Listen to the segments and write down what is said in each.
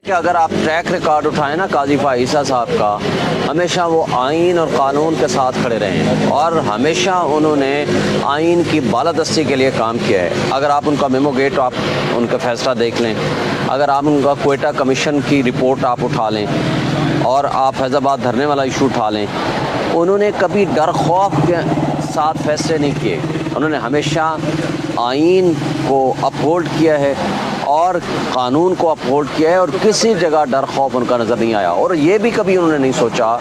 کہ اگر آپ ٹریک ریکارڈ اٹھائیں نا قاضی فائزہ صاحب کا، ہمیشہ وہ آئین اور قانون کے ساتھ کھڑے رہے ہیں اور ہمیشہ انہوں نے آئین کی بالادستی کے لیے کام کیا ہے۔ اگر آپ ان کا میمو گیٹ آپ ان کا فیصلہ دیکھ لیں، اگر آپ ان کا کوئٹہ کمیشن کی رپورٹ آپ اٹھا لیں اور آپ فیض آباد دھرنے والا ایشو اٹھا لیں، انہوں نے کبھی ڈر خوف کے ساتھ فیصلے نہیں کیے۔ انہوں نے ہمیشہ آئین کو اپہولڈ کیا ہے اور قانون کو اپہولڈ کیا ہے، اور کسی جگہ ڈر خوف ان کا نظر نہیں آیا۔ اور یہ بھی کبھی انہوں نے نہیں سوچا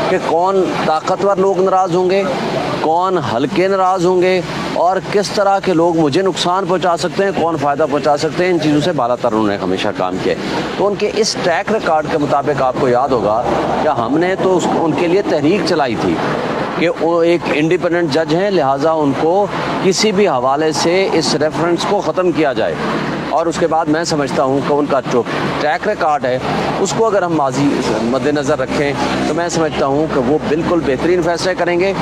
کہ کون طاقتور لوگ ناراض ہوں گے، کون ہلکے ناراض ہوں گے، اور کس طرح کے لوگ مجھے نقصان پہنچا سکتے ہیں، کون فائدہ پہنچا سکتے ہیں۔ ان چیزوں سے بالا تر انہوں نے ہمیشہ کام کیا ہے۔ تو ان کے اس ٹریک ریکارڈ کے مطابق آپ کو یاد ہوگا کہ ہم نے تو ان کے لیے تحریک چلائی تھی کہ وہ ایک انڈیپینڈنٹ جج ہیں، لہٰذا ان کو کسی بھی حوالے سے اس ریفرنس کو ختم کیا جائے۔ اور اس کے بعد میں سمجھتا ہوں کہ ان کا جو ٹریک ریکارڈ ہے اس کو اگر ہم ماضی مد نظر رکھیں تو میں سمجھتا ہوں کہ وہ بالکل بہترین فیصلے کریں گے۔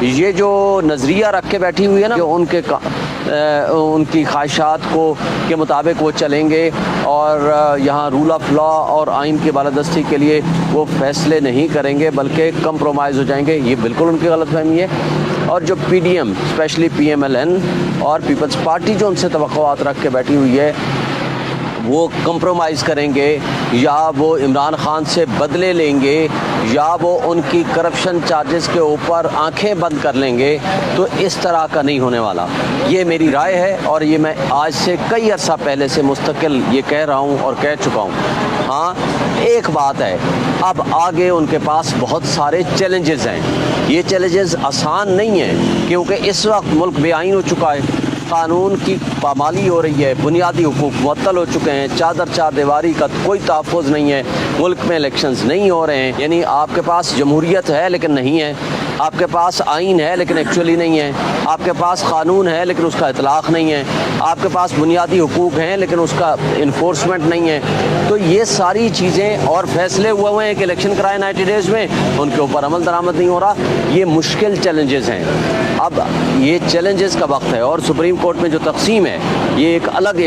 یہ جو نظریہ رکھ کے بیٹھی ہوئی ہے نا کہ ان کی خواہشات کے مطابق وہ چلیں گے اور یہاں رول آف لا اور آئین کی بالادستی کے لیے وہ فیصلے نہیں کریں گے بلکہ کمپرومائز ہو جائیں گے، یہ بالکل ان کی غلط فہمی ہے۔ اور جو P D M specially P M L N اور پیپلز پارٹی جو ان سے توقعات رکھ کے بیٹھی ہوئی ہے، وہ کمپرومائز کریں گے یا وہ عمران خان سے بدلے لیں گے یا وہ ان کی کرپشن چارجز کے اوپر آنکھیں بند کر لیں گے، تو اس طرح کا نہیں ہونے والا۔ یہ میری رائے ہے اور یہ میں آج سے کئی عرصہ پہلے سے مستقل یہ کہہ رہا ہوں اور کہہ چکا ہوں۔ ہاں ایک بات ہے، اب آگے ان کے پاس بہت سارے چیلنجز ہیں۔ یہ چیلنجز آسان نہیں ہیں کیونکہ اس وقت ملک بے آئین ہو چکا ہے، قانون کی پامالی ہو رہی ہے، بنیادی حقوق معطل ہو چکے ہیں، چار دیواری کا کوئی تحفظ نہیں ہے، ملک میں الیکشنز نہیں ہو رہے ہیں۔ یعنی آپ کے پاس جمہوریت ہے لیکن نہیں ہے، آپ کے پاس آئین ہے لیکن ایکچولی نہیں ہے، آپ کے پاس قانون ہے لیکن اس کا اطلاق نہیں ہے، آپ کے پاس بنیادی حقوق ہیں لیکن اس کا انفورسمنٹ نہیں ہے۔ تو یہ ساری چیزیں اور فیصلے ہوئے ہیں کہ الیکشن کرائے 90 ڈیز میں، ان کے اوپر عمل درآمد نہیں ہو رہا۔ یہ مشکل چیلنجز ہیں۔ اب یہ چیلنجز کا وقت ہے اور سپریم کورٹ میں جو تقسیم ہے یہ ایک الگ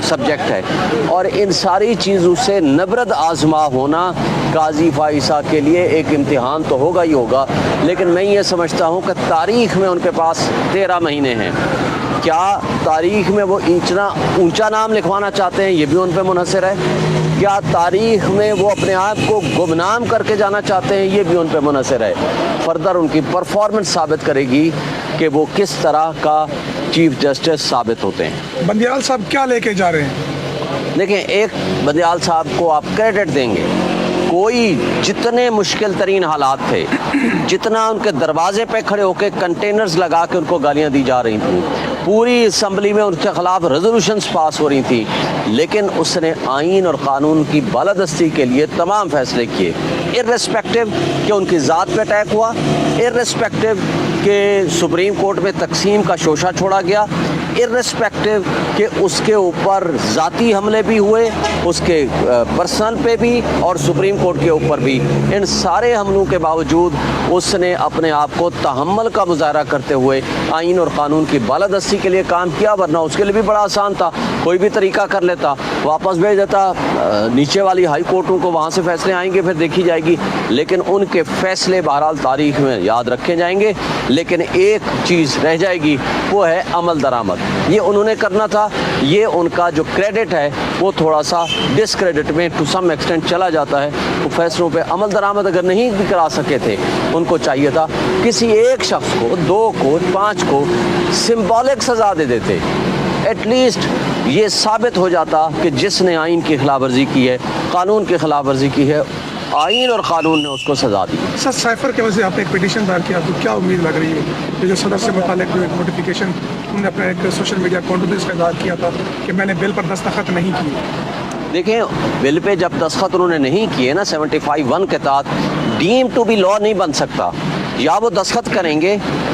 سبجیکٹ ہے، اور ان ساری چیزوں سے نبرد آزما ہونا قاضی فائزہ کے لیے ایک امتحان تو ہوگا ہی ہوگا۔ لیکن میں یہ سمجھتا ہوں کہ تاریخ میں ان کے پاس 13 مہینے ہیں۔ کیا تاریخ میں وہ اتنا اونچا نام لکھوانا چاہتے ہیں، یہ بھی ان پہ منحصر ہے۔ کیا تاریخ میں وہ اپنے آپ کو گمنام کر کے جانا چاہتے ہیں، یہ بھی ان پہ منحصر ہے۔ فردر ان کی پرفارمنس ثابت کرے گی کہ وہ کس طرح کا چیف جسٹس ثابت ہوتے ہیں۔ بندیال صاحب کیا لے کے جا رہے ہیں؟ دیکھیں، ایک بندیال صاحب کو آپ کریڈٹ دیں گے، کوئی جتنے مشکل ترین حالات تھے، جتنا ان کے دروازے پہ کھڑے ہو کے کنٹینرز لگا کے ان کو گالیاں دی جا رہی تھیں، پوری اسمبلی میں ان کے خلاف ریزولوشنز پاس ہو رہی تھیں، لیکن اس نے آئین اور قانون کی بالادستی کے لیے تمام فیصلے کیے، ارریسپیکٹو کہ ان کی ذات پہ اٹیک ہوا، ارریسپیکٹو کہ سپریم کورٹ میں تقسیم کا شوشہ چھوڑا گیا، ارریسپیکٹو کہ اس کے اوپر ذاتی حملے بھی ہوئے، اس کے پرسنل پہ بھی اور سپریم کورٹ کے اوپر بھی۔ ان سارے حملوں کے باوجود اس نے اپنے آپ کو تحمل کا مظاہرہ کرتے ہوئے آئین اور قانون کی بالادستی کے لیے کام کیا، ورنہ اس کے لیے بھی بڑا آسان تھا، کوئی بھی طریقہ کر لیتا، واپس بھیج دیتا نیچے والی ہائی کورٹوں کو، وہاں سے فیصلے آئیں گے پھر دیکھی جائے گی۔ لیکن ان کے فیصلے بہرحال تاریخ میں یاد رکھے جائیں گے، لیکن ایک چیز رہ جائے گی، وہ ہے عمل درآمد۔ یہ انہوں نے کرنا تھا، یہ ان کا جو کریڈٹ ہے وہ تھوڑا سا ڈسکریڈٹ میں ٹو سم ایکسٹینٹ چلا جاتا ہے۔ وہ فیصلوں پہ عمل درآمد اگر نہیں بھی کرا سکے تھے، ان کو چاہیے تھا کسی ایک شخص کو، 2 کو، 5 کو سمبولک سزا دے دیتے، ایٹ لیسٹ یہ ثابت ہو جاتا کہ جس نے آئین کی خلاف ورزی کی ہے، قانون کی خلاف ورزی کی ہے، آئین اور قانون نے اس کو سزا دی۔ سر سائفر کی وجہ سے آپ نے ایک پٹیشن دائر کیا، تو کیا امید لگ رہی ہے جو صدر سے متعلق جو ایک نوٹیفیکیشن انہوں نے اپنا ایک سوشل میڈیا اکاؤنٹ پہ اس کا اظہار کیا تھا کہ میں نے بل پر دستخط نہیں کیے؟ دیکھیں، بل پہ جب دستخط انہوں نے نہیں کیے نا 75(1) کے تحت ڈیم ٹو بی لا نہیں بن سکتا۔ یا وہ دستخط کریں گے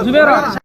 Zubera